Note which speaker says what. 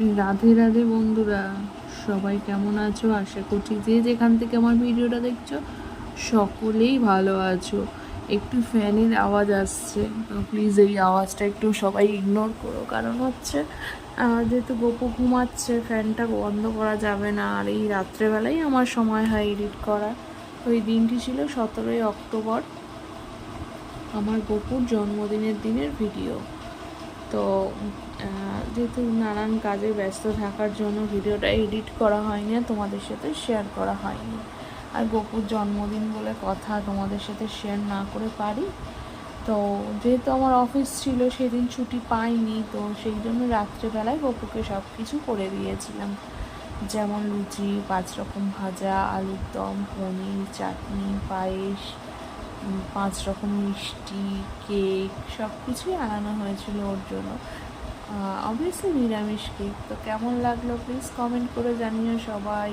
Speaker 1: রাধে রাধে বন্ধুরা, সবাই কেমন আছো? আশা করছি যে যেখান থেকে আমার ভিডিওটা দেখছো সকলেই ভালো আছো। একটু ফ্যানের আওয়াজ আসছে, তো প্লিজ এই আওয়াজটা একটু সবাই ইগনোর করো। কারণ হচ্ছে যেহেতু গপু ঘুমাচ্ছে, ফ্যানটা বন্ধ করা যাবে না। আর এই রাত্রেবেলাই আমার সময় হয় এডিট করা। তো এই দিনটি ছিল 17ই অক্টোবর, আমার গপুর জন্মদিনের দিনের ভিডিও। তো যেহেতু নানান কাজে ব্যস্ত থাকার জন্য ভিডিওটা এডিট করা হয়নি আর তোমাদের সাথে শেয়ার করা হয়নি। আর গপুর জন্মদিন বলে কথা, তোমাদের সাথে শেয়ার না করে পারি? তো যেহেতু আমার অফিস ছিল সেদিন, ছুটি পাইনি, তো সেই জন্য রাত্রেবেলায় গপুকে সব কিছু করে দিয়েছিলাম। যেমন লুচি, 5 রকম ভাজা, আলুর দম, পনির, চাটনি, পায়েস, 5 রকম মিষ্টি, কেক, সব কিছুই আনানো হয়েছিল ওর জন্য। অবভিয়াসলি নিরামিষ কেক। তো কেমন লাগলো প্লিজ কমেন্ট করে জানিও সবাই।